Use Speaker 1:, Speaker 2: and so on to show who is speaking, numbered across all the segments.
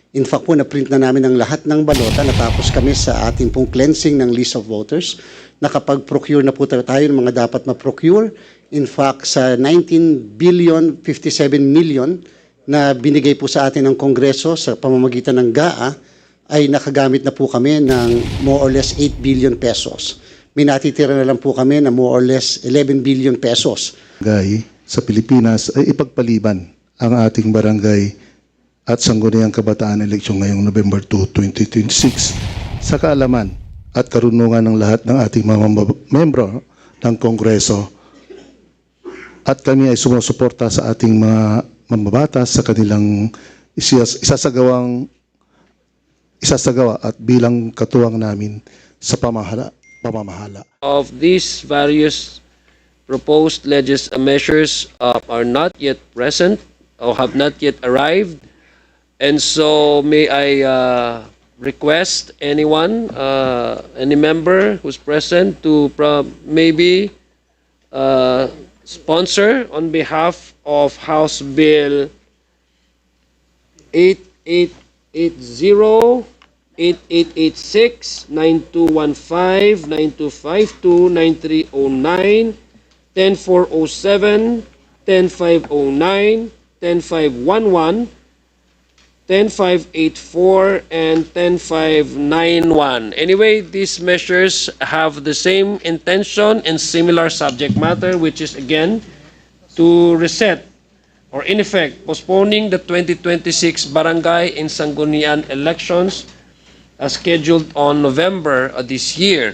Speaker 1: In fact po, na-print na namin ang lahat ng balota. Natapos kami sa ating pong cleansing ng list of voters. Nakapag-procure na po tayo ng mga dapat ma-procure. In fact, sa 19 billion 57 million na binigay po sa atin ng Kongreso sa pamamagitan ng GAA, ay nakagamit na po kami ng more or less 8 billion pesos. May natitira na lang po kami na more or less 11 billion pesos.
Speaker 2: Barangay sa Pilipinas ay ipagpaliban ang ating barangay at sangguniang kabataan eleksyon ngayong November 2, 2026 sa kaalaman at karunungan ng lahat ng ating mga membro ng Kongreso. At kami ay sumusuporta sa ating mga mambabatas sa kanilang isasagawa at bilang katuwang namin sa pamamahala.
Speaker 3: Of these various proposed measures are not yet present or have not yet arrived. And so may I request anyone, any member who's present to maybe sponsor on behalf of House Bill 8880, 8886, 9215, 9252, 9309, 10407, 10509, 10511, 10584, and 10591. Anyway, these measures have the same intention and similar subject matter, which is again to reset or in effect postponing the 2026 barangay and sanggunian elections scheduled on November this year.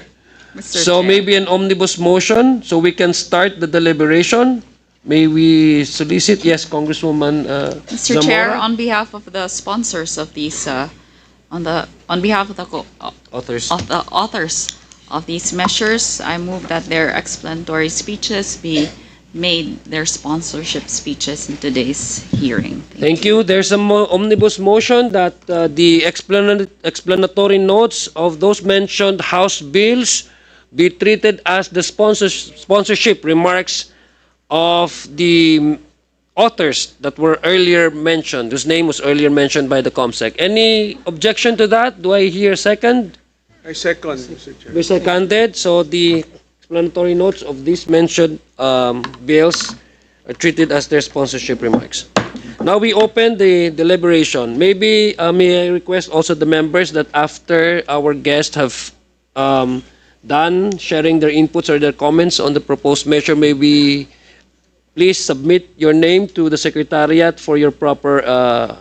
Speaker 3: So maybe an omnibus motion so we can start the deliberation. May we solicit? Yes, Congresswoman
Speaker 4: Mr. Chair,
Speaker 3: Zamora?
Speaker 4: on behalf of the sponsors of these, on behalf of the
Speaker 3: Authors.
Speaker 4: authors of these measures, I move that their explanatory speeches be made their sponsorship speeches in today's hearing.
Speaker 3: Thank you. There's a omnibus motion that the explanatory notes of those mentioned House bills be treated as the sponsorship remarks of the authors that were earlier mentioned, whose name was earlier mentioned by the COMSEC. Any objection to that? Do I hear a second?
Speaker 5: I second, Mr. Chair.
Speaker 3: Be seconded. So the explanatory notes of these mentioned bills are treated as their sponsorship remarks. Now we open the deliberation. Maybe may I request also the members that after our guests have done sharing their inputs or their comments on the proposed measure, may we please submit your name to the Secretariat for your proper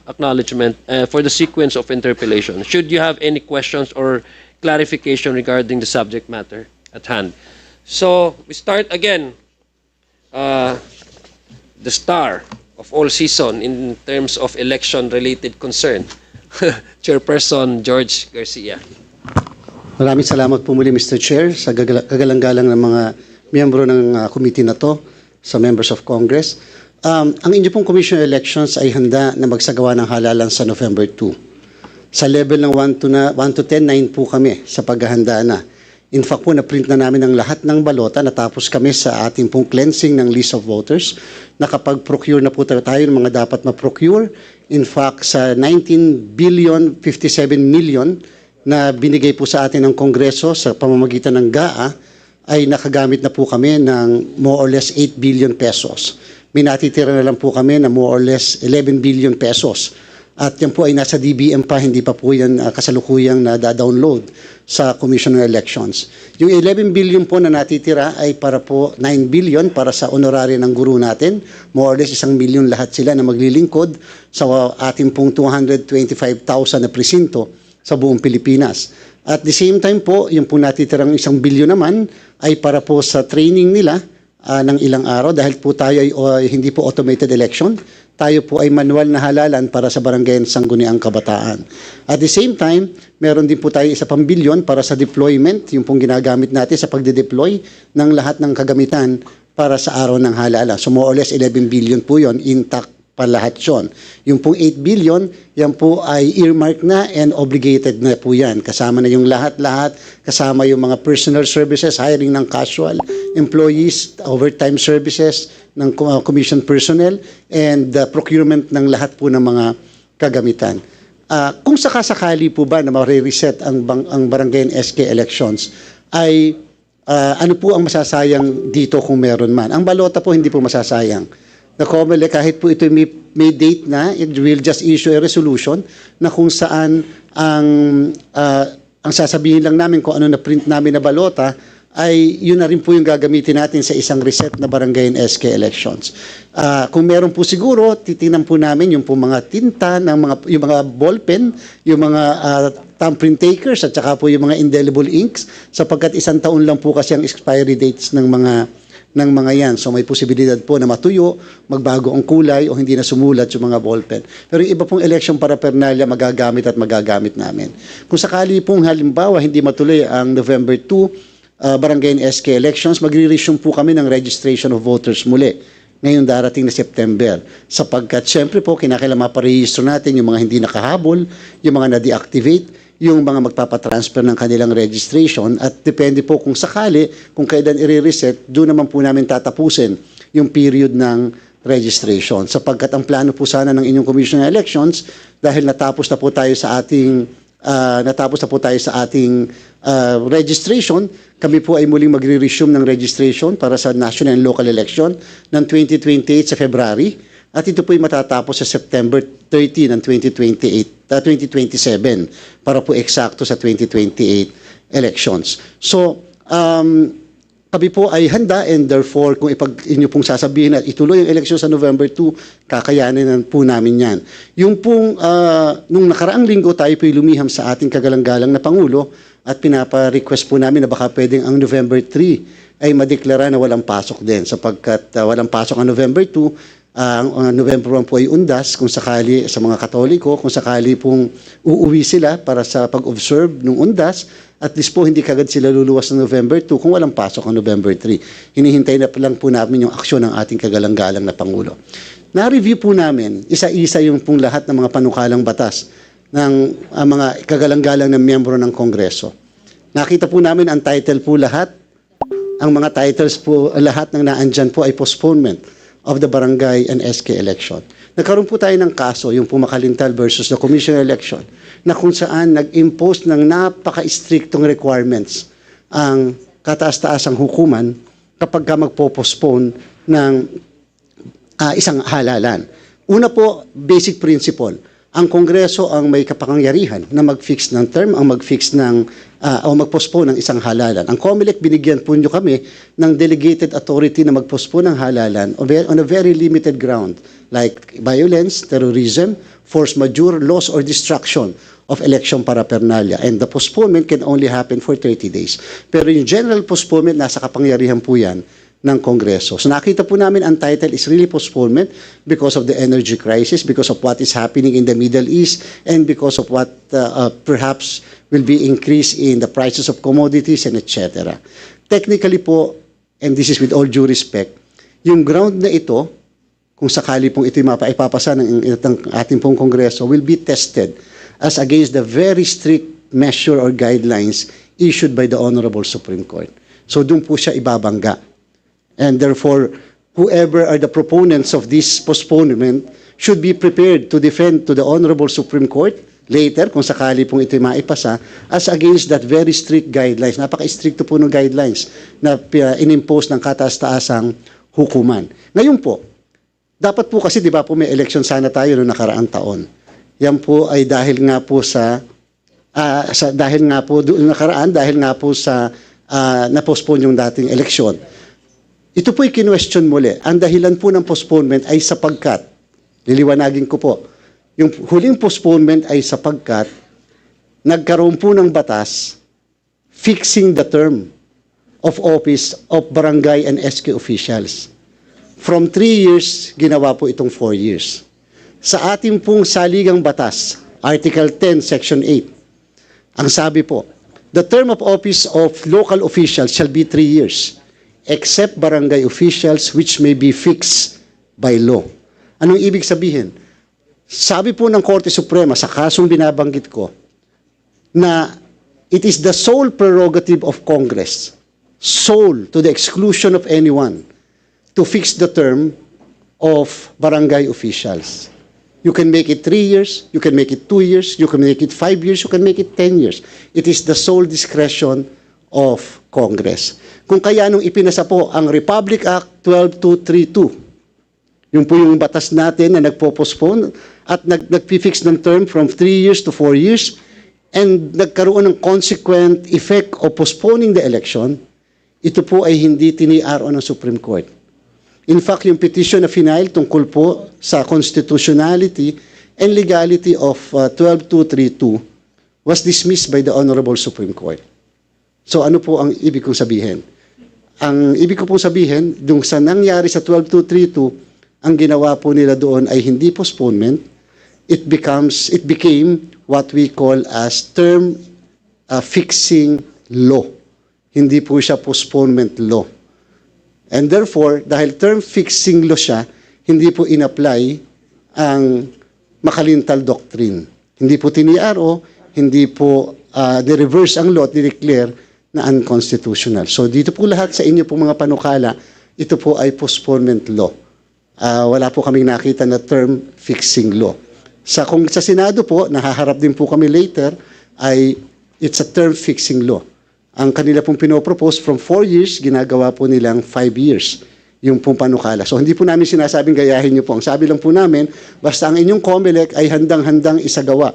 Speaker 3: acknowledgement for the sequence of interpellation. Should you have any questions or clarification regarding the subject matter at hand. So we start again, the star of all season in terms of election-related concern, Chairperson George Garcia.
Speaker 1: Maraming salamat po muli, Mr. Chair, sa kagalang-galang ng mga miyembro ng committee na to, sa members of Congress. Ang inyo pong Commission on Elections ay handa na magsagawa ng halalan sa November 2. Sa level ng 1 to 10, 9 po kami sa paghahanda na. In fact po, na-print na namin ang lahat ng balota. Natapos kami sa ating pong cleansing ng list of voters. Nakapag-procure na po tayo ng mga dapat ma-procure. In fact, sa 19 billion 57 million na binigay po sa atin ng Kongreso sa pamamagitan ng GAA, ay nakagamit na po kami ng more or less 8 billion pesos. May natitira na lang po kami na more or less 11 billion pesos. At yan po ay nasa DBM pa, hindi pa po yan kasalukuyang na-download sa Commission on Elections. Yung 11 billion po na natitira ay para po 9 billion para sa honorary ng guru natin. More or less 1 million lahat sila na maglilingkod sa ating pong 225,000 na presinto sa buong Pilipinas. At the same time po, yung po natitirang 1 billion naman ay para po sa training nila ng ilang araw dahil po tayo ay hindi po automated election. Tayo po ay manual na halalan para sa barangay at sangguniang kabataan. At the same time, meron din po tayo 1 billion para sa deployment, yung pong ginagamit natin sa pagde-deploy ng lahat ng kagamitan para sa araw ng halalan. So more or less 11 billion po yon, intact pa lahat yun. Yung pong 8 billion, yan po ay earmark na and obligated na po yan. Kasama na yung lahat-lahat, kasama yung mga personal services, hiring ng casual employees, overtime services ng commission personnel, and procurement ng lahat po ng mga kagamitan. kung sakasakali po ba na ma-reset ang barangay and SK elections, ay ano po ang masasayang dito kung meron man? Ang balota po hindi po masasayang. The COMELEC, kahit po ito may date na, it will just issue a resolution na kung saan ang sasabihin lang namin kung ano na print namin na balota ay yun na rin po yung gagamitin natin sa isang reset na barangay and SK elections. Kung meron po siguro, titingnan po namin yung po mga tinta, yung mga ballpen, yung mga thumbprint takers at saka po yung mga indelible inks sapagkat 1 taon lang po kasi ang expiry dates ng mga yan. So may posibilidad po na matuyo, magbago ang kulay o hindi na sumulat yung mga ballpen. Pero yung iba pong election paraphernalia magagamit namin. Kung sakali pong halimbawa hindi matuloy ang November 2 barangay and SK elections, magre-resume po kami ng registration of voters muli ngayong darating na September. Sapagkat syempre po kinakailangan maparehistro natin yung mga hindi nakahabol, yung mga na-deactivate, yung mga magpapatransfer ng kanilang registration at depende po kung sakali, kung kailan i-reset, doon naman po namin tatapusin yung period ng registration. Sapagkat ang plano po sana ng inyong Commission on Elections, dahil natapos na po tayo sa ating registration, kami po ay muling magre-resume ng registration para sa national and local election ng 2028 sa February at ito po ay matatapos sa September 13 ng 2027 para po eksakto sa 2028 elections. So, kami po ay handa and therefore kung inyo pong sasabihin na ituloy ang eleksyon sa November 2, kakayanin po namin yan. Yung pong, nung nakaraang linggo tayo po lumiham sa ating kagalang-galang na Pangulo at pinapa-request po namin na baka pwedeng ang November 3 ay madeklara na walang pasok din sapagkat walang pasok ang November 2, ang November 1 po ay undas kung sakali sa mga Katoliko, kung sakali pong uuwi sila para sa pag-observe ng undas, at least po hindi kagad sila luluwas ng November 2 kung walang pasok ang November 3. Hinihintay na lang po namin yung aksyon ng ating kagalang-galang na Pangulo. Na-review po namin, isa-isa yung pong lahat ng mga panukalang batas ng mga kagalang-galang ng miyembro ng Kongreso. Nakita po namin ang title po lahat, ang mga titles po lahat ng naandyan po ay postponement of the barangay and SK election. Nagkaroon po tayo ng kaso, yung Makalintal versus the Commission election, na kung saan nag-impose ng napaka-strictong requirements ang kataas-taasang hukuman kapag ka magpo-postpone ng isang halalan. Una po, basic principle. Ang Kongreso ang may kapangyarihan na mag-fix ng term, ang mag-fix ng o mag-postpone ng isang halalan. Ang COMELEC, binigyan po nyo kami ng delegated authority na mag-postpone ng halalan on a very limited ground like violence, terrorism, force majeure, loss or destruction of election paraphernalia. And the postponement can only happen for 30 days. Pero yung general postponement, nasa kapangyarihan po yan ng Kongreso. So nakita po namin ang title is really postponement because of the energy crisis, because of what is happening in the Middle East, and because of what perhaps will be increase in the prices of commodities and etc. Technically po, and this is with all due respect, yung ground na ito, kung sakali pong ito mapaipapasa ng ating pong Kongreso, will be tested as against the very strict measure or guidelines issued by the Honorable Supreme Court. So doon po siya ibabangga. And therefore, whoever are the proponents of this postponement should be prepared to defend to the Honorable Supreme Court later, kung sakali pong ito'y maipasa, as against that very strict guidelines. Napaka-stricto po ng guidelines na inimpose ng kataas-taasang hukuman. Ngayon po, dapat po kasi, di ba po, may election sana tayo noong nakaraang taon. Yan po ay dahil nga po na-postpone yung dating eleksyon. Ito po'y kinwestiyon muli. Ang dahilan po ng postponement ay sapagkat, liliwanagin ko po, yung huling postponement ay sapagkat nagkaroon po ng batas fixing the term of office of barangay and SK officials. From 3 years, ginawa po itong 4 years. Sa ating pong saligang batas, Article 10, Section 8, ang sabi po, the term of office of local officials shall be 3 years. Except barangay officials which may be fixed by law. Anong ibig sabihin? Sabi po ng Korte Suprema sa kasong binabanggit ko na it is the sole prerogative of Congress, sole to the exclusion of anyone, to fix the term of barangay officials. You can make it 3 years, you can make it 2 years, you can make it 5 years, you can make it 10 years. It is the sole discretion of Congress. Kung kaya nung ipinasa po ang Republic Act 12232, yung po yung batas natin na nagpo-postpone at nagpi-fix ng term from 3 years to 4 years and nagkaroon ng consequent effect of postponing the election, ito po ay hindi tini-RO ng Supreme Court. In fact, yung petition na final tungkol po sa constitutionality and legality of 12232 was dismissed by the Honorable Supreme Court. So ano po ang ibig kong sabihin? Ang ibig ko pong sabihin, dung sa nangyari sa 12232, ang ginawa po nila doon ay hindi postponement. It became what we call as term fixing law. Hindi po siya postponement law. And therefore, dahil term fixing law siya, hindi po in-apply ang Makalintal Doctrine. Hindi po tini-RO, hindi po ni-reverse ang law at ni-declare na unconstitutional. So dito po lahat sa inyo po mga panukala, ito po ay postponement law. Wala po kaming nakita na term fixing law. Kung sa Senado po, nahaharap din po kami later, ay it's a term fixing law. Ang kanila pong pinopropose from 4 years, ginagawa po nilang 5 years yung pong panukala. So hindi po namin sinasabing gayahin niyo po. Ang sabi lang po namin, basta ang inyong COMELEC ay handang-handang isagawa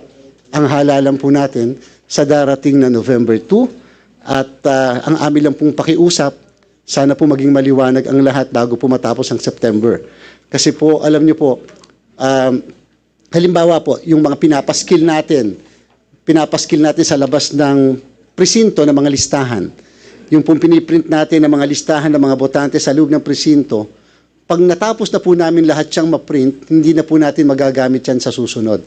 Speaker 1: ang halalan po natin sa darating na November 2 at ang amin lang pong pakiusap, sana po maging maliwanag ang lahat bago po matapos ang September. Kasi po, alam niyo po, halimbawa po, yung mga pinapaskil natin sa labas ng presinto ng mga listahan. Yung pong piniprint natin ng mga listahan ng mga botante sa loob ng presinto, pag natapos na po namin lahat siyang ma-print, hindi na po natin magagamit yan sa susunod,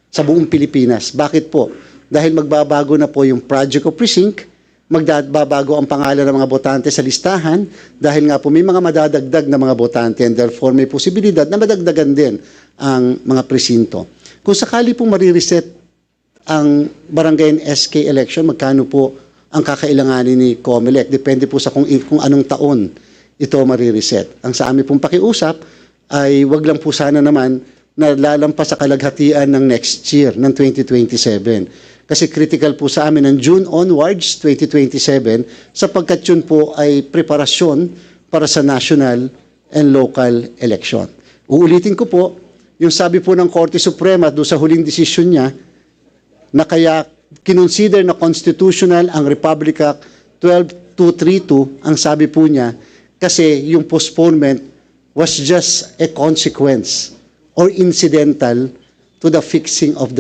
Speaker 1: sa buong Pilipinas. Bakit po? Dahil magbabago na po yung project of precinct, magbabago ang pangalan ng mga botante sa listahan, dahil nga po may mga madadagdag na mga botante and therefore may posibilidad na madagdagan din ang mga presinto. Kung sakali pong marireset ang barangay and SK election, magkano po ang kakailanganin ni COMELEC? Depende po sa kung anong taon ito marireset. Ang sa amin pong pakiusap ay wag lang po sana naman na lalampas sa kalaghatian ng next year, ng 2027. Kasi critical po sa amin ng June onwards, 2027, sapagkat yun po ay preparasyon para sa national and local election. Uulitin ko po, yung sabi po ng Korte Suprema doon sa huling desisyon niya, na kaya kinonsider na constitutional ang Republic Act 12232, ang sabi po niya, kasi yung postponement was just a consequence or incidental to the fixing of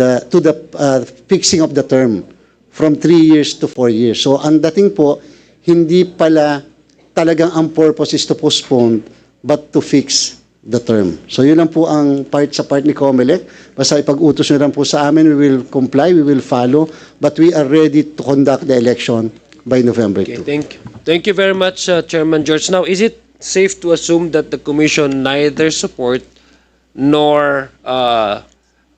Speaker 1: the term from 3 years to 4 years. So ang dating po, hindi pala talagang ang purpose is to postpone but to fix the term. So yun lang po ang part ni COMELEC. Basta ipag-utos nyo lang po sa amin, we will comply, we will follow, but we are ready to conduct the election by November 2.
Speaker 3: Okay, thank you very much, Chairman George. Now, is it safe to assume that the Commission neither support nor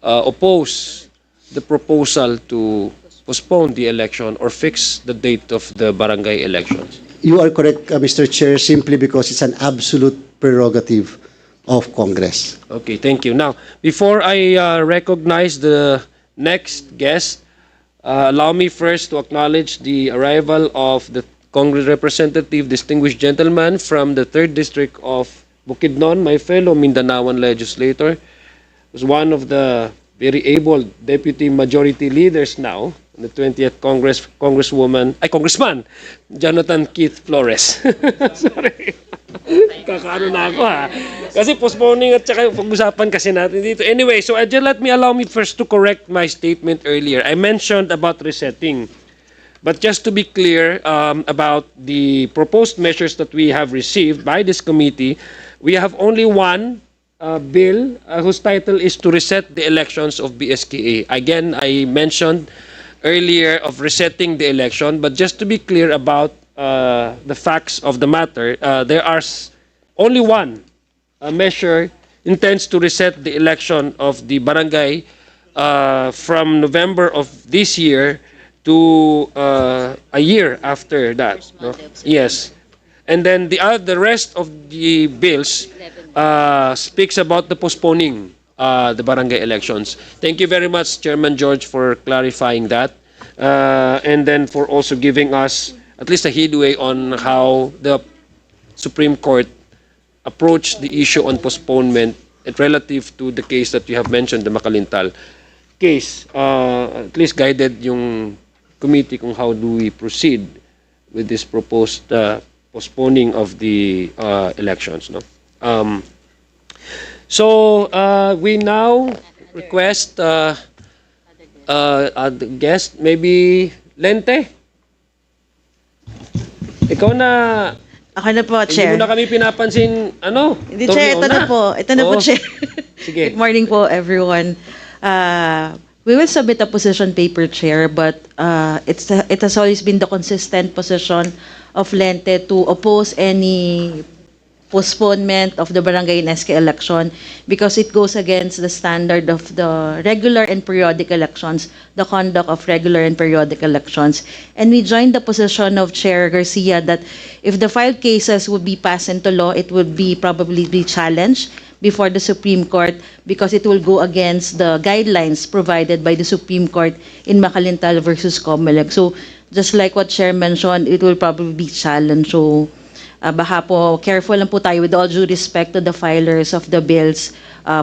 Speaker 3: oppose the proposal to postpone the election or fix the date of the barangay elections?
Speaker 1: You are correct, Mr. Chair, simply because it's an absolute prerogative of Congress.
Speaker 3: Okay, thank you. Now, before I recognize the next guest, allow me first to acknowledge the arrival of the Congress representative, distinguished gentleman from the 3rd District of Bukidnon, my fellow Mindanaoan legislator, who's one of the very able deputy majority leaders now in the 20th Congressman, Jonathan Keith Flores. Sorry. Kakaano na ako ha. Kasi postponing at saka pag-usapan kasi natin dito. Anyway, so allow me first to correct my statement earlier. I mentioned about resetting. But just to be clear about the proposed measures that we have received by this committee, we have only one bill whose title is to reset the elections of BSKA. Again, I mentioned earlier of resetting the election, but just to be clear about the facts of the matter, there are only one measure intends to reset the election of the barangay from November of this year to a year after that. No? Yes. And then the rest of the bills speaks about the postponing the barangay elections. Thank you very much, Chairman George, for clarifying that. And then for also giving us at least a headway on how the Supreme Court approached the issue on postponement relative to the case that you have mentioned, the Makalintal case. At least guided yung committee kung how do we proceed with this proposed postponing of the elections. No? So we now request a guest, maybe Lente. Ikaw na,
Speaker 6: Ako na po,
Speaker 3: hindi
Speaker 6: Chair.
Speaker 3: mo na kami pinapansin, ano?
Speaker 6: Hindi, Chair, ito na po. Ito na po,
Speaker 3: Oo.
Speaker 6: Chair.
Speaker 3: Sige.
Speaker 6: Good morning po, everyone. We will submit a position paper, Chair, but it has always been the consistent position of Lente to oppose any postponement of the barangay and SK election because it goes against the standard of the regular and periodic elections, the conduct of regular and periodic elections. And we joined the position of Chair Garcia that if the filed cases would be passed into law, it would be probably be challenged before the Supreme Court because it will go against the guidelines provided by the Supreme Court in Makalintal versus Comelec. So just like what Chair mentioned, it will probably be challenged. So baka po, careful lang po tayo with all due respect to the filers of the bills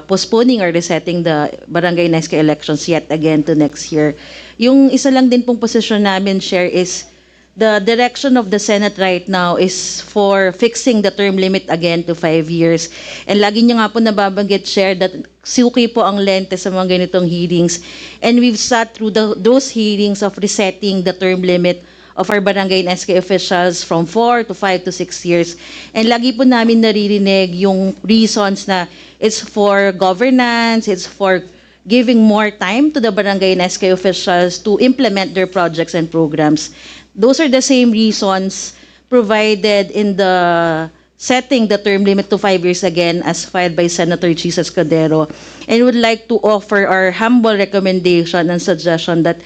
Speaker 6: postponing or resetting the barangay and SK elections yet again to next year. Yung isa lang din pong posisyon namin, Chair, is the direction of the Senate right now is for fixing the term limit again to 5 years. And lagi niyo nga po nababanggit, Chair, that suki po ang Lente sa mga ganitong hearings. And we've sat through those hearings of resetting the term limit of our barangay and SK officials from 4 to 5 to 6 years. And lagi po namin naririnig yung reasons na it's for governance, it's for giving more time to the barangay and SK officials to implement their projects and programs. Those are the same reasons provided in the setting the term limit to 5 years again as filed by Senator Jesus Cordero. And would like to offer our humble recommendation and suggestion that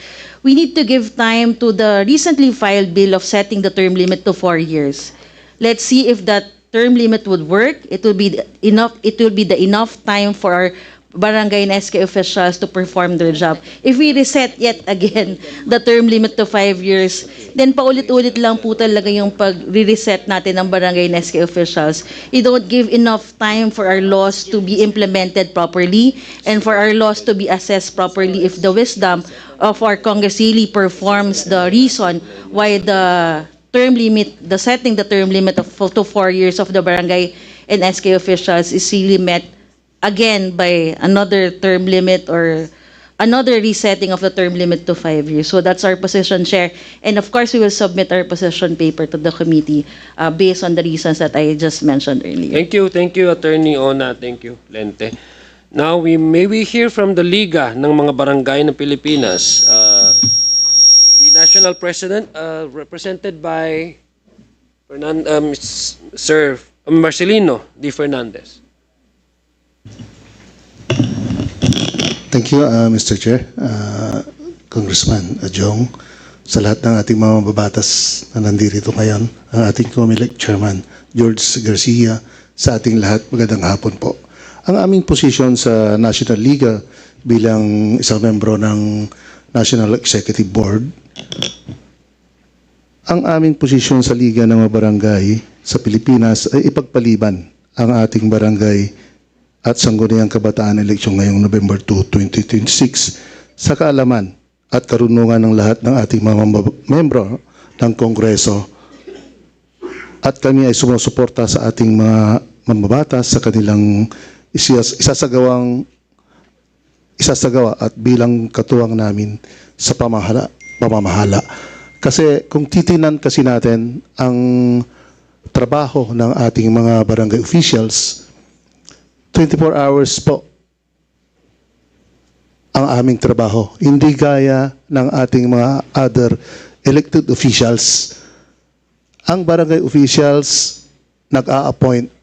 Speaker 6: we need to give time to the recently filed bill of setting the term limit to 4 years. Let's see if that term limit would work. It will be enough. It will be the enough time for our barangay and SK officials to perform their job. If we reset yet again the term limit to 5 years, then paulit-ulit lang po talaga yung pag-reset natin ng barangay and SK officials. You don't give enough time for our laws to be implemented properly and for our laws to be assessed properly if the wisdom of our Congress really performs the reason why the term limit, the setting the term limit of to 4 years of the barangay and SK officials is really met again by another term limit or another resetting of the term limit to 5 years. So that's our position, Chair. And of course, we will submit our position paper to the committee based on the reasons that I just mentioned earlier.
Speaker 3: Thank you, Attorney Ona. Thank you, Lente. Now, may we hear from the Liga ng mga barangay ng Pilipinas. The National President, represented by Sir Marcelino D. Fernandez.
Speaker 2: Thank you, Mr. Chair, Congressman Jong, sa lahat ng ating mga mababatas na nandito ngayon, ang ating COMELEC Chairman, George Garcia, sa ating lahat, magandang hapon po. Ang aming posisyon sa National Liga bilang isang membro ng National Executive Board, ang aming posisyon sa Liga ng mga Barangay sa Pilipinas ay ipagpaliban ang ating barangay at sangguniang kabataan eleksyon ngayong November 2, 2026 sa kaalaman at karunungan ng lahat ng ating mga membro ng Kongreso at kami ay sumusuporta sa ating mga mambabatas sa kanilang isasagawa at bilang katuwang namin sa pamamahala. Kasi kung titinan kasi natin ang trabaho ng ating mga barangay officials, 24 hours po ang aming trabaho. Hindi gaya ng ating mga other elected officials. Ang barangay officials nag-a-appoint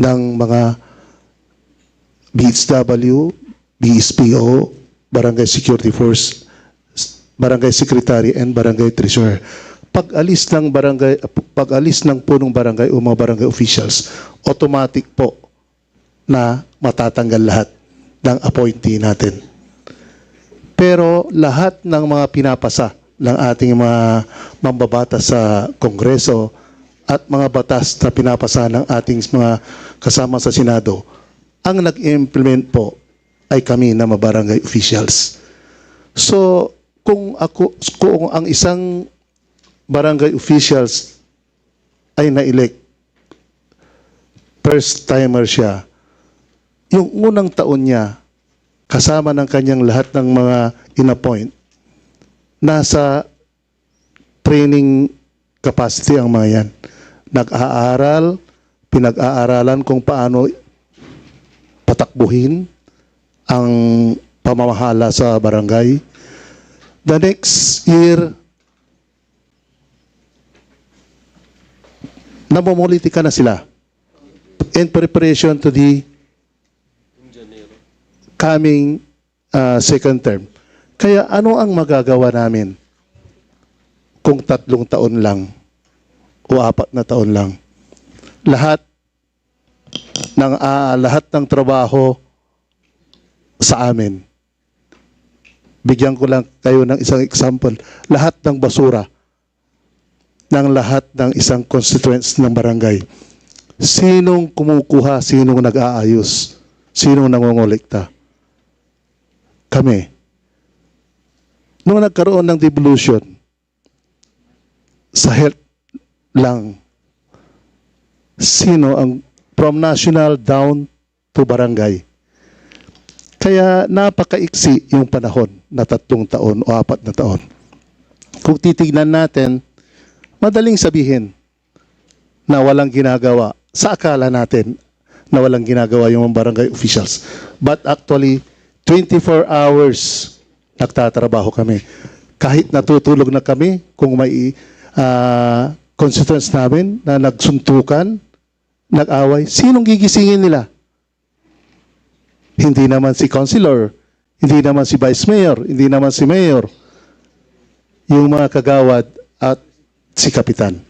Speaker 2: ng mga BHW, BSPO, Barangay Security Force, Barangay Secretary, and Barangay Treasurer. Pag-alis ng punong barangay o mga barangay officials, automatic po na matatanggal lahat ng appointee natin. Pero lahat ng mga pinapasa ng ating mga mambabatas sa Kongreso at mga batas na pinapasa ng ating mga kasama sa Senado, ang nag-implement po ay kami na mga barangay officials. So, kung ang isang barangay officials ay na-elect, first timer siya, yung unang taon niya, kasama ng kanyang lahat ng mga in-appoint, nasa training capacity ang mga yan. Nag-aaral, pinag-aaralan kung paano patakbuhin ang pamamahala sa barangay. The next year, namumuliti ka na sila in preparation to the coming second term. Kaya ano ang magagawa namin kung 3 taon lang o 4 na taon lang? Lahat ng trabaho sa amin. Bigyan ko lang kayo ng isang example. Lahat ng basura ng lahat ng isang constituents ng barangay. Sinong kumukuha, sinong nag-aayos, sinong nangongolekta? Kami. Nung nagkaroon ng devolution, sa health lang, sino ang from national down to barangay? Kaya napakaiksi yung panahon na 3 taon o 4 na taon. Kung titignan natin, madaling sabihin na walang ginagawa. Sa akala natin na walang ginagawa yung mga barangay officials. But actually, 24 hours nagtatrabaho kami. Kahit natutulog na kami, kung may constituents namin na nagsuntukan, nag-away, sinong gigisingin nila? Hindi naman si councilor, hindi naman si vice mayor, hindi naman si mayor. Yung mga kagawad at si kapitan.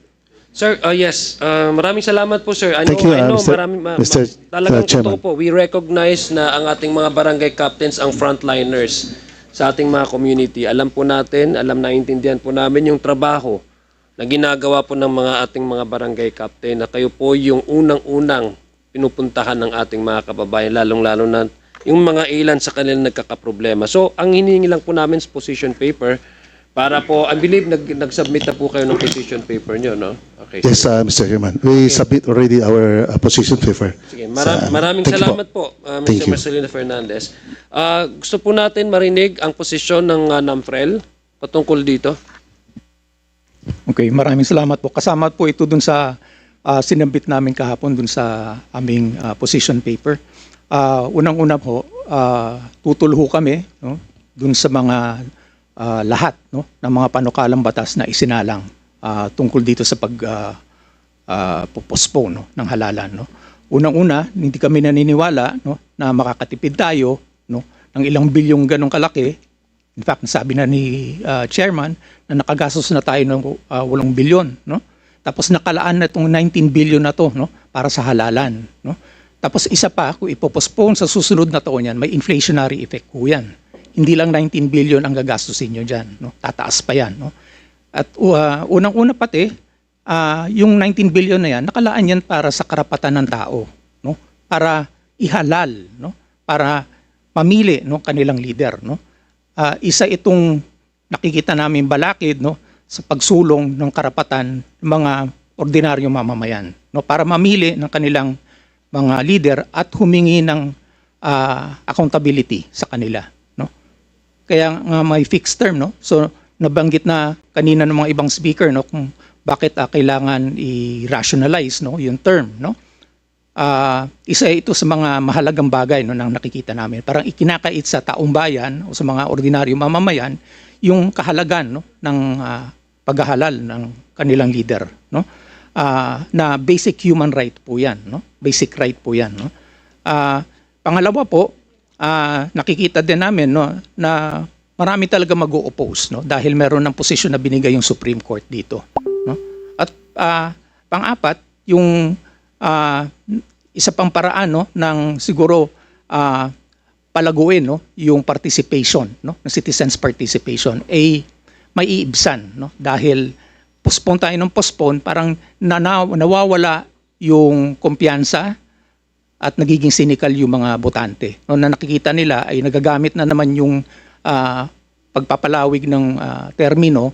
Speaker 3: Sir, yes. Maraming salamat po, sir.
Speaker 2: Thank you,
Speaker 3: I know
Speaker 2: Mr.
Speaker 3: talagang
Speaker 2: Chairman.
Speaker 3: totoo po. We recognize na ang ating mga barangay captains ang frontliners sa ating mga community. Alam po natin, naiintindihan po namin yung trabaho na ginagawa po ng mga ating mga barangay captain na kayo po yung unang-unang pinupuntahan ng ating mga kababayan, lalong-lalo na yung mga ilan sa kanila nagkakaproblema. So, ang hinihingi lang po namin is position paper para po, I believe, nag-submit na po kayo ng position paper nyo, no? Okay.
Speaker 2: Yes, Mr. Chairman. We submit already our position paper.
Speaker 3: Sige, maraming
Speaker 2: Thank you
Speaker 3: salamat po,
Speaker 2: Thank
Speaker 3: Mr.
Speaker 2: you.
Speaker 3: Marcelino Fernandez. Gusto po natin marinig ang posisyon ng NAMFREL patungkol dito.
Speaker 7: Okay, maraming salamat po. Kasama po ito dun sa sinambit namin kahapon dun sa aming position paper. Unang-una po, tutulho kami, no, dun sa mga lahat, no, ng mga panukalang batas na isinalang tungkol dito sa postpone, no, ng halalan. No. Unang-una, hindi kami naniniwala, no, na makakatipid tayo, no, ng ilang bilyong ganong kalaki. In fact, sabi na ni Chairman na nakagastos na tayo ng 8 bilyon. No? Tapos nakalaan na itong 19 billion na to, no, para sa halalan. No? Tapos isa pa, kung ipopostpone sa susunod na taon yan, may inflationary effect po yan. Hindi lang 19 billion ang gagastusin nyo dyan. No? Tataas pa yan. No? At unang-una pati, yung 19 billion na yan, nakalaan yan para sa karapatan ng tao. No? Para ihalal, no? Para mamili, no, kanilang leader. No? Isa itong nakikita namin balakid, no, sa pagsulong ng karapatan ng mga ordinaryong mamamayan, no, para mamili ng kanilang mga leader at humingi ng accountability sa kanila. No? Kaya nga may fixed term. No? So nabanggit na kanina ng mga ibang speaker, no, kung bakit kailangan i-rationalize, no, yung term. No? Isa ito sa mga mahalagang bagay, no, nang nakikita namin. Parang ikinakait sa taong bayan o sa mga ordinaryong mamamayan yung kahalagan, no, ng paghahalal ng kanilang leader. No? Na basic human right po yan. No? Basic right po yan. No? Pangalawa po, nakikita din namin, no, na marami talaga mag-o-oppose, no, dahil meron ng posisyon na binigay yung Supreme Court dito. No? At pang-apat, yung isa pang paraan, no, ng siguro palaguin, no, yung participation, no, ng citizens participation, may iibsan, no, dahil postpone tayo ng postpone, parang nawawala yung kumpiyansa at nagiging cynical yung mga botante. No, na nakikita nila ay nagagamit na naman yung pagpapalawig ng termino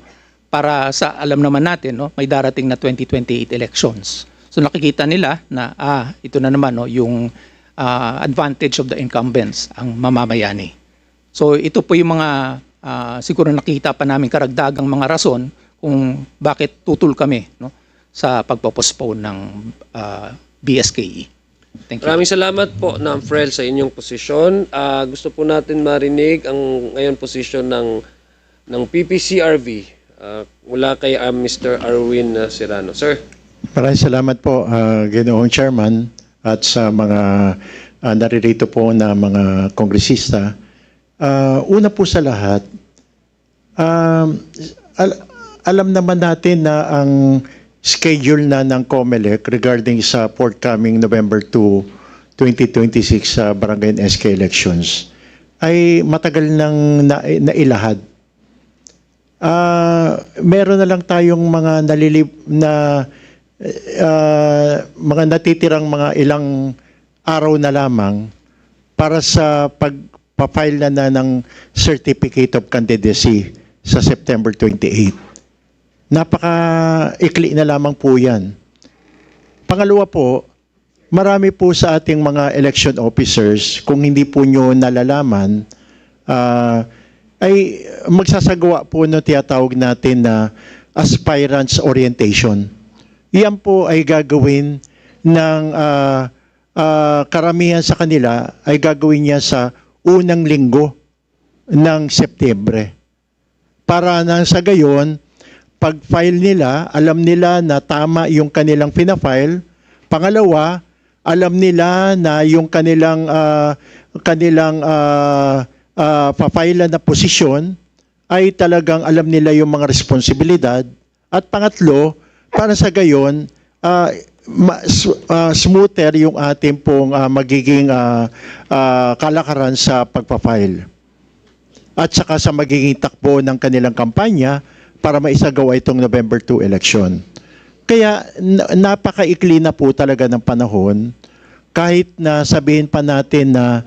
Speaker 7: para sa, alam naman natin, no, may darating na 2028 elections. So nakikita nila na ito na naman, no, yung advantage of the incumbents ang mamamayani. So ito po yung mga siguro nakita pa namin karagdagang mga rason kung bakit tutol kami, no, sa pagpo-postpone ng BSKE. Thank you.
Speaker 3: Maraming salamat po, Ma'am Frel, sa inyong posisyon. Gusto po natin marinig ang ngayon posisyon ng PPCRV mula kay Mr. Arwin Serrano. Sir.
Speaker 8: Maraming salamat po, Ginoong Chairman, at sa mga naririto po na mga kongresista. Una po sa lahat, alam naman natin na ang schedule na ng COMELEC regarding sa forthcoming November 2, 2026 sa barangay and SK elections ay matagal nang nailahad. Meron na lang tayong mga mga natitirang mga ilang araw na lamang para sa pagpa-file na ng Certificate of Candidacy sa September 28. Napaka-ikli na lamang po yan. Pangalawa po, marami po sa ating mga election officers, kung hindi po nyo nalalaman, ay magsasagawa po ng tinatawag natin na aspirants orientation. Yan po ay gagawin ng karamihan sa kanila ay gagawin niya sa unang linggo ng Setyembre. Para nang sa gayon, pag-file nila, alam nila na tama yung kanilang pina-file. Pangalawa, alam nila na yung kanilang pa-file na posisyon ay talagang alam nila yung mga responsibilidad. At pangatlo, para sa gayon, smoother yung ating pong magiging kalakaran sa pagpa-file. At saka sa magiging takbo ng kanilang kampanya para maisagawa itong November 2 election. Kaya napakaikli na po talaga ng panahon, kahit na sabihin pa natin na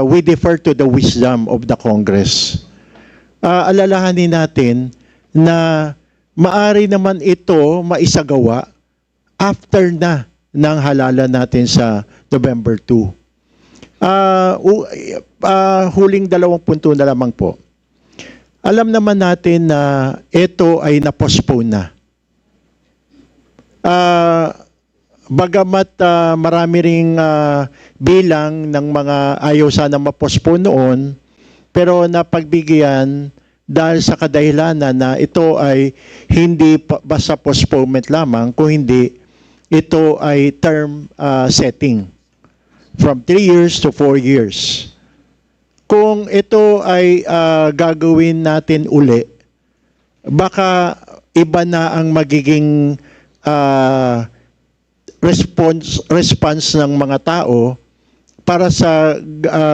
Speaker 8: we defer to the wisdom of the Congress. Alalahanin natin na maari naman ito maisagawa after na ng halalan natin sa November 2. Huling 2 punto na lamang po. Alam naman natin na ito ay na-postpone na. Bagamat marami ring bilang ng mga ayaw sana ma-postpone noon, pero napagbigyan dahil sa kadahilanan na ito ay hindi basta postponement lamang, kung hindi, ito ay term setting from 3 years to 4 years. Kung ito ay gagawin natin uli, baka iba na ang magiging response ng mga tao para sa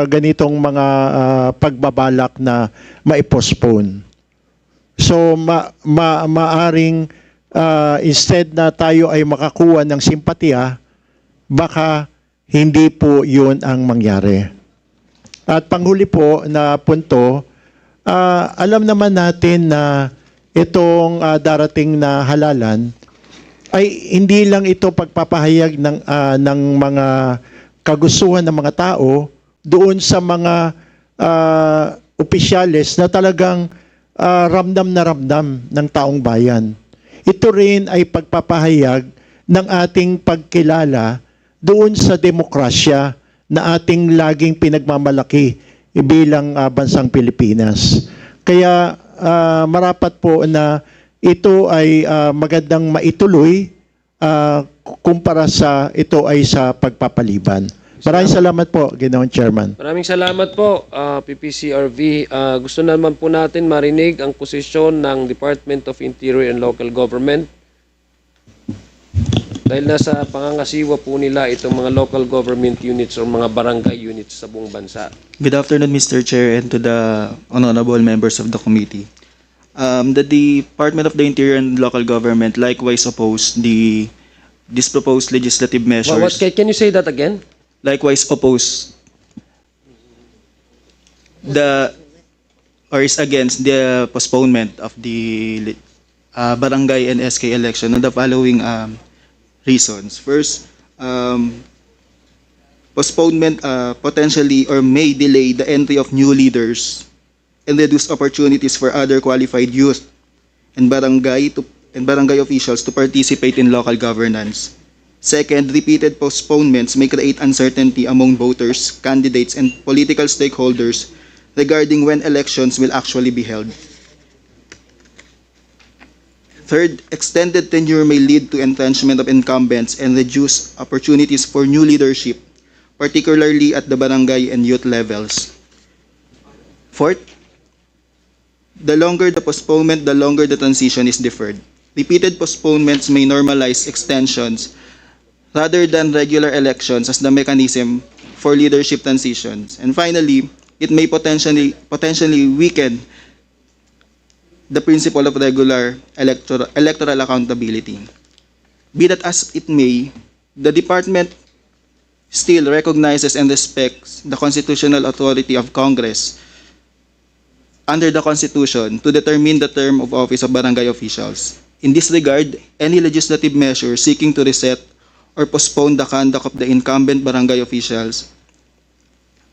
Speaker 8: ganitong mga pagbabalak na maipostpone. So maaring instead na tayo ay makakuha ng simpatya, baka hindi po yun ang mangyari. At panghuli po na punto, alam naman natin na itong darating na halalan ay hindi lang ito pagpapahayag ng mga kagustuhan ng mga tao doon sa mga opisyales na talagang ramdam na ramdam ng taong bayan. Ito rin ay pagpapahayag ng ating pagkilala doon sa demokrasya na ating laging pinagmamalaki bilang bansang Pilipinas. Kaya marapat po na ito ay magandang maituloy kumpara sa ito ay sa pagpapaliban. Maraming salamat po, Ginoong Chairman.
Speaker 3: Maraming salamat po, PPCRV. Gusto naman po natin marinig ang posisyon ng Department of Interior and Local Government. Dahil nasa pangangasiwa po nila itong mga local government units or mga barangay units sa buong bansa.
Speaker 9: Good afternoon, Mr. Chair, and to the honorable members of the committee. The Department of the Interior and Local Government likewise opposed this proposed legislative measures.
Speaker 3: Can you say that again?
Speaker 9: Likewise opposed is against the postponement of the barangay and SK election on the following reasons. First, postponement potentially or may delay the entry of new leaders and reduce opportunities for other qualified youth and barangay officials to participate in local governance. Second, repeated postponements may create uncertainty among voters, candidates, and political stakeholders regarding when elections will actually be held. Third, extended tenure may lead to entrenchment of incumbents and reduce opportunities for new leadership, particularly at the barangay and youth levels. Fourth, the longer the postponement, the longer the transition is deferred. Repeated postponements may normalize extensions rather than regular elections as the mechanism for leadership transitions. And finally, it may potentially weaken the principle of regular electoral accountability. Be that as it may, the department still recognizes and respects the constitutional authority of Congress under the Constitution to determine the term of office of barangay officials. In this regard, any legislative measure seeking to reset or postpone the conduct of the incumbent barangay officials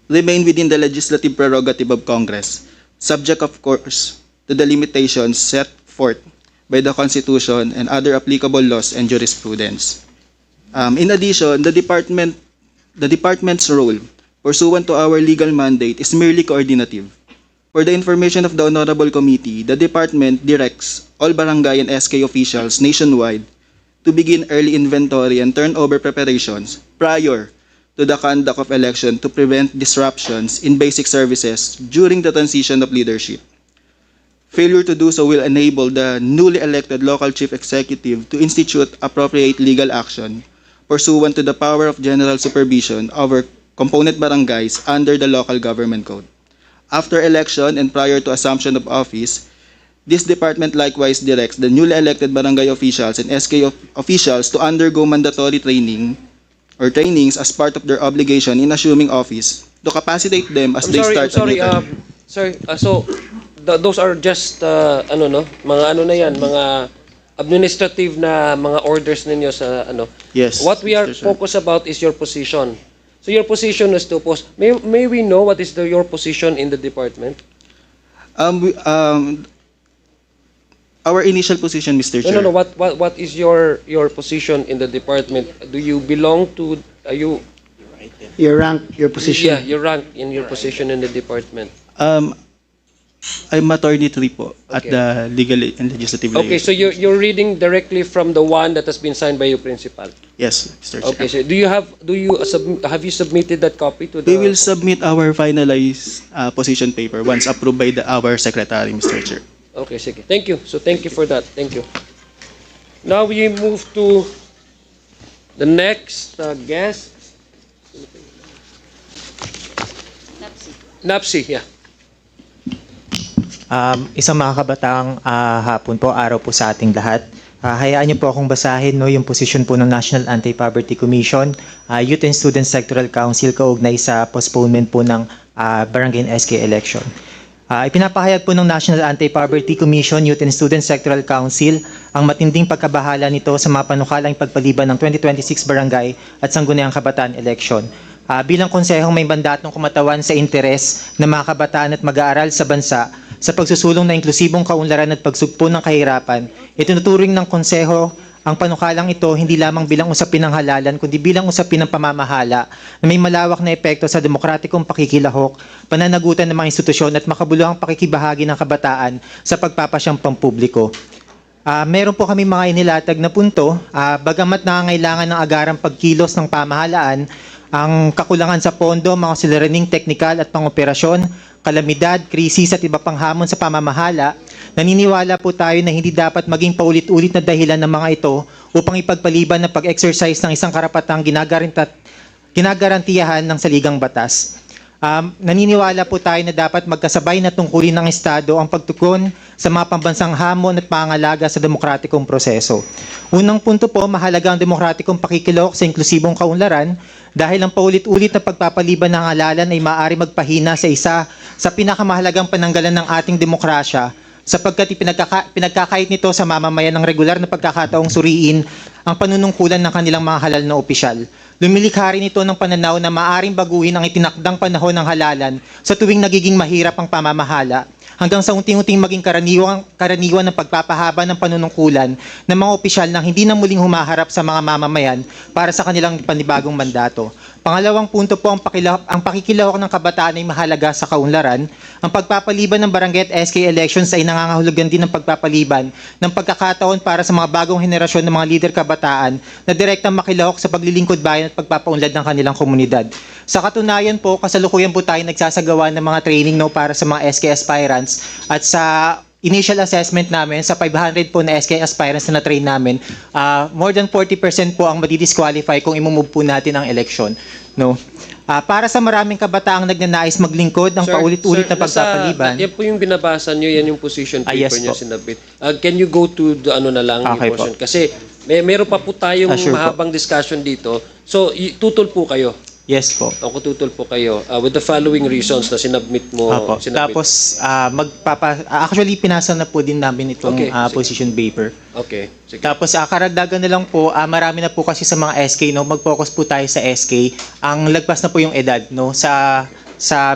Speaker 9: remain within the legislative prerogative of Congress, subject of course to the limitations set forth by the Constitution and other applicable laws and jurisprudence. In addition, the department's role pursuant to our legal mandate is merely coordinative. For the information of the Honorable Committee, the department directs all barangay and SK officials nationwide to begin early inventory and turnover preparations prior to the conduct of election to prevent disruptions in basic services during the transition of leadership. Failure to do so will enable the newly elected local chief executive to institute appropriate legal action pursuant to the power of general supervision over component barangays under the local government code. After election and prior to assumption of office, this department likewise directs the newly elected barangay officials and SK officials to undergo mandatory trainings as part of their obligation in assuming office to capacitate them as they start a new term.
Speaker 3: Those are just mga administrative na mga orders ninyo sa ano.
Speaker 9: Yes,
Speaker 3: What we are
Speaker 9: Mr. Chair.
Speaker 3: focused about is your position. So your position is to post. May we know what is your position in the department?
Speaker 9: Our initial position, Mr. Chair.
Speaker 3: No. What is your position in the department? Do you belong to? Are you?
Speaker 1: Your rank, your position.
Speaker 3: Yeah, your rank in your position in the department.
Speaker 9: I'm attorney 3 po at
Speaker 3: Okay.
Speaker 9: the legal and legislative
Speaker 3: Okay,
Speaker 9: layer.
Speaker 3: so you're reading directly from the one that has been signed by your principal.
Speaker 9: Yes, Mr. Chair.
Speaker 3: Okay, so have you submitted that copy to the?
Speaker 9: We will submit our finalized position paper once approved by our secretary, Mr. Chair.
Speaker 3: Okay, sige. Thank you. So thank you for that. Thank you. Now we move to the next guest. Napsi, yeah.
Speaker 10: Isang makakabataang hapon po, araw po sa ating lahat. Hayaan niyo po akong basahin yung posisyon po ng National Anti-Poverty Commission, Youth and Student Sectoral Council kaugnay sa postponement po ng barangay and SK election. Ipinapahayag po ng National Anti-Poverty Commission, Youth and Student Sectoral Council ang matinding pagkabahala nito sa mga panukalang pagpaliban ng 2026 barangay at sangguniang kabataan election. Bilang konsehong may mandatong kumatawan sa interes ng mga kabataan at mag-aaral sa bansa sa pagsusulong na inklusibong kaunlaran at pagsugpo ng kahirapan, itinuturing ng konseho ang panukalang ito hindi lamang bilang usapin ng halalan kundi bilang usapin ng pamamahala na may malawak na epekto sa demokratikong pakikilahok, pananagutan ng mga institusyon at makabuluhang pakikibahagi ng kabataan sa pagpapasyang pampubliko. Meron po kami mga inilatag na punto, bagamat nangangailangan ng agarang pagkilos ng pamahalaan, ang kakulangan sa pondo, mga suliraning teknikal at pangoperasyon, kalamidad, krisis at iba pang hamon sa pamamahala, naniniwala po tayo na hindi dapat maging paulit-ulit na dahilan ng mga ito upang ipagpaliban ng pag-exercise ng isang karapatang ginagarantiyahan ng saligang batas. Naniniwala po tayo na dapat magkasabay na tungkulin ng Estado ang pagtugon sa mga pambansang hamon at pangangalaga sa demokratikong proseso. Unang punto po, mahalaga ang demokratikong pakikilahok sa inklusibong kaunlaran dahil ang paulit-ulit na pagpapaliban ng halalan ay maaari magpahina sa isa sa pinakamahalagang pananggalan ng ating demokrasya sapagkat pinagkakait nito sa mamamayan ng regular na pagkakataong suriin ang panunungkulan ng kanilang mga halal na opisyal. Lumilikha rin ito ng pananaw na maaring baguhin ang itinakdang panahon ng halalan sa tuwing nagiging mahirap ang pamamahala hanggang sa unting-unting maging karaniwan ng pagpapahaba ng panunungkulan ng mga opisyal nang hindi na muling humaharap sa mga mamamayan para sa kanilang panibagong mandato. Pangalawang punto po, ang pakikilahok ng kabataan ay mahalaga sa kaunlaran. Ang pagpapaliban ng barangay at SK elections ay nangangahulugan din ng pagpapaliban ng pagkakataon para sa mga bagong henerasyon ng mga lider kabataan na direktang makilahok sa paglilingkod bayan at pagpapaunlad ng kanilang komunidad. Sa katunayan po, kasalukuyan po tayo nagsasagawa ng mga training para sa mga SK aspirants at sa initial assessment namin, sa 500 po na SK aspirants na na-train namin, more than 40% po ang madi-disqualify kung imumove po natin ang election. No? Para sa maraming kabataang nagnanais maglingkod ng paulit-ulit na pagpapaliban.
Speaker 3: Yan po yung binabasa nyo, yan yung position paper
Speaker 10: yes
Speaker 3: nyo
Speaker 10: po.
Speaker 3: sinabit. Can you go to the ano na lang,
Speaker 10: Okay
Speaker 3: yung portion?
Speaker 10: po.
Speaker 3: Kasi meron pa po tayong
Speaker 10: Sure po.
Speaker 3: mahabang discussion dito. So, tutol po kayo.
Speaker 10: Yes po.
Speaker 3: Ako tutol po kayo with the following reasons na sinabmit mo.
Speaker 10: Apo. Tapos, actually, pinasa na po din namin itong
Speaker 3: Okay, sige.
Speaker 10: position paper.
Speaker 3: Okay, sige.
Speaker 10: Tapos, karagdagan na lang po, marami na po kasi sa mga SK, no? Mag-focus po tayo sa SK. Ang lagpas na po yung edad, no? Sa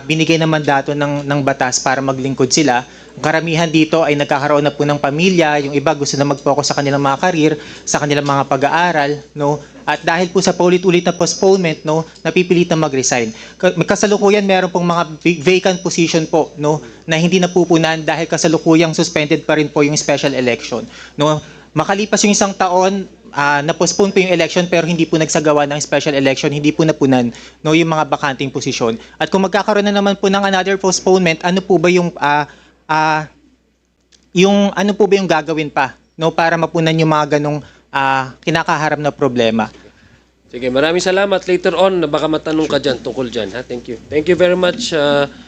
Speaker 10: binigay na mandato ng batas para maglingkod sila. Ang karamihan dito ay nagkakaroon na po ng pamilya, yung iba gusto na mag-focus sa kanilang mga career, sa kanilang mga pag-aaral, no? At dahil po sa paulit-ulit na postponement, no, napipilit na mag-resign. Kasalukuyan meron pong mga vacant position po, no, na hindi napupunan dahil kasalukuyang suspended pa rin po yung special election, no? Makalipas yung isang taon, na-postpone po yung election pero hindi po nagsagawa ng special election, hindi po napunan, no, yung mga bakanting posisyon. At kung magkakaroon na naman po ng another postponement, ano po ba yung ano po ba yung gagawin pa, no, para mapunan yung mga ganong kinakaharap na problema?
Speaker 3: Sige, maraming salamat. Later on, baka matanong ka dyan, tungkol dyan. Ha? Thank you. Thank you very much,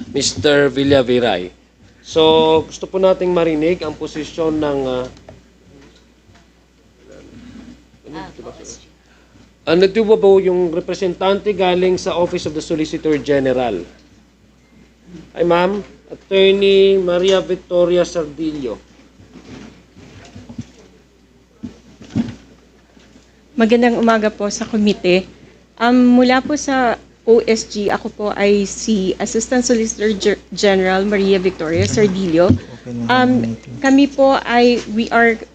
Speaker 3: Mr. Villaviray. So, gusto po nating marinig ang posisyon ng... ano ba po yung representante galing sa Office of the Solicitor General? Ay, ma'am. Attorney Maria Victoria Sardillo.
Speaker 11: Magandang umaga po sa komite. Mula po sa OSG, ako po ay si Assistant Solicitor General Maria Victoria Sardillo. Kami po ay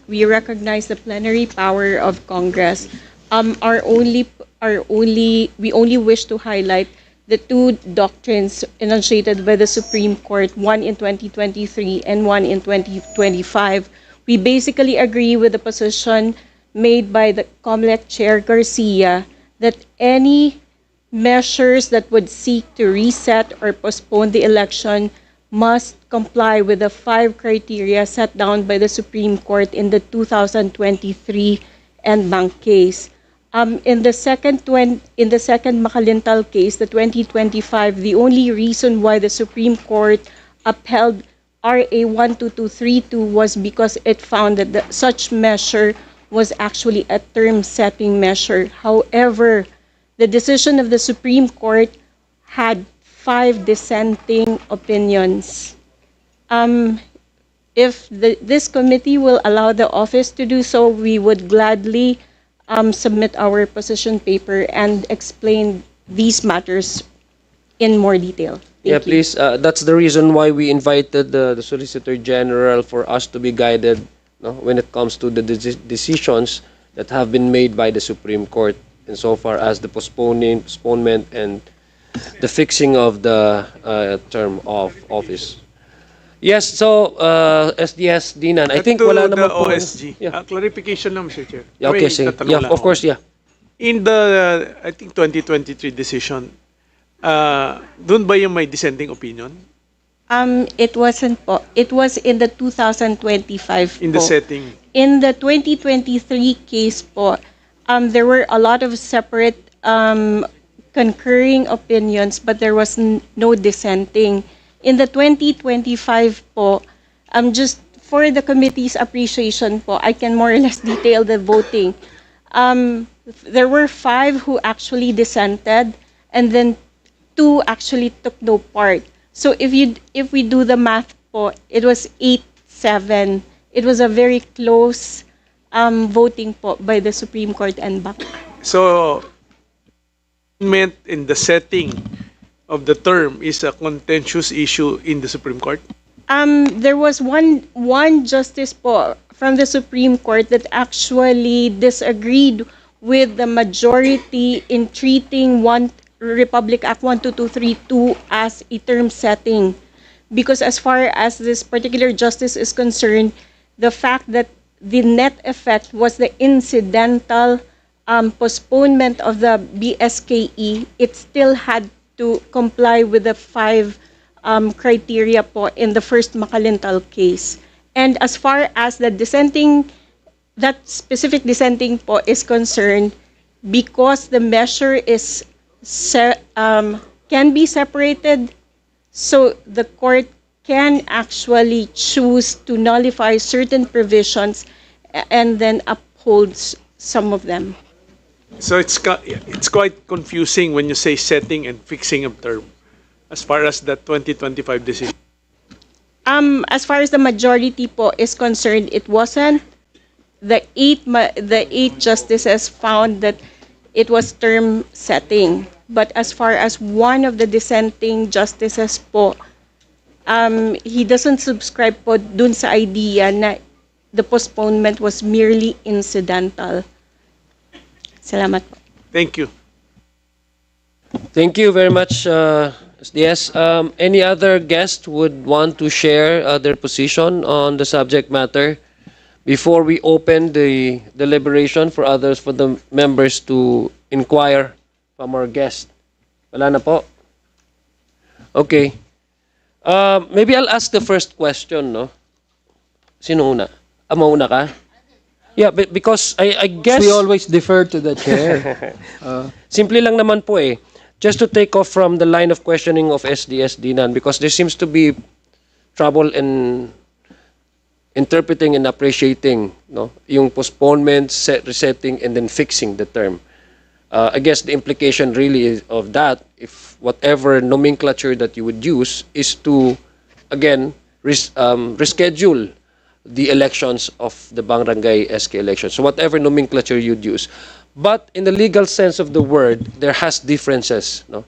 Speaker 11: we recognize the plenary power of Congress. We only wish to highlight the two doctrines enunciated by the Supreme Court, one in 2023 and one in 2025. We basically agree with the position made by the COMELEC Chair Garcia that any measures that would seek to reset or postpone the election must comply with the 5 criteria set down by the Supreme Court in the 2023 en banc case. In the second Macalintal case, the 2025, the only reason why the Supreme Court upheld RA 12232 was because it found that such measure was actually a term-setting measure. However, the decision of the Supreme Court had 5 dissenting opinions. If this committee will allow the office to do so, we would gladly submit our position paper and explain these matters in more detail. Thank you.
Speaker 3: Please. That's the reason why we invited the Solicitor General for us to be guided, no, when it comes to the decisions that have been made by the Supreme Court insofar as the postponement and the fixing of the term of office. Yes, so SDS Dinan, I think wala naman po.
Speaker 5: OSG.
Speaker 3: Yeah.
Speaker 5: Clarification lang, Mr. Chair.
Speaker 3: Yeah, okay, sige.
Speaker 5: tatanong
Speaker 3: Yeah,
Speaker 5: lang
Speaker 3: of
Speaker 5: ako.
Speaker 3: course, yeah.
Speaker 5: In the, I think, 2023 decision, doon ba yung may dissenting opinion?
Speaker 11: It wasn't po. It was in the 2025
Speaker 5: In the
Speaker 11: po.
Speaker 5: setting.
Speaker 11: In the 2023 case po, there were a lot of separate concurring opinions, but there was no dissenting. In the 2025 po, just for the committee's appreciation po, I can more or less detail the voting. There were 5 who actually dissented, and then 2 actually took no part. So if we do the math po, it was 8-7. It was a very close voting po by the Supreme Court and back.
Speaker 5: So, meant in the setting of the term is a contentious issue in the Supreme Court?
Speaker 11: There was one justice po from the Supreme Court that actually disagreed with the majority in treating Republic Act 12232 as a term setting. Because as far as this particular justice is concerned, the fact that the net effect was the incidental postponement of the BSKE, it still had to comply with the 5 criteria po in the first Makalintal case. And as far as the dissenting, that specific dissenting po is concerned, because the measure is can be separated, so the court can actually choose to nullify certain provisions and then uphold some of them.
Speaker 5: So it's quite confusing when you say setting and fixing of term as far as the 2025 decision.
Speaker 11: As far as the majority po is concerned, it wasn't. The eight justices found that it was term setting. But as far as one of the dissenting justices po, he doesn't subscribe po dun sa idea na the postponement was merely incidental. Salamat po.
Speaker 5: Thank you.
Speaker 3: Thank you very much, SDS. Any other guest would want to share their position on the subject matter before we open the deliberation for the members to inquire from our guest? Wala na po. Okay. Maybe I'll ask the first question, no? Sino una? Mauna ka? Yeah, because I guess...
Speaker 12: We always defer to the chair.
Speaker 3: Simple lang naman po eh. Just to take off from the line of questioning of SDS Dinan, because there seems to be trouble in interpreting and appreciating, no, yung postponement, resetting, and then fixing the term. I guess the implication really is of that, if whatever nomenclature that you would use is to, again, reschedule the elections of the Barangay SK elections. So whatever nomenclature you'd use. But in the legal sense of the word, there has differences, no?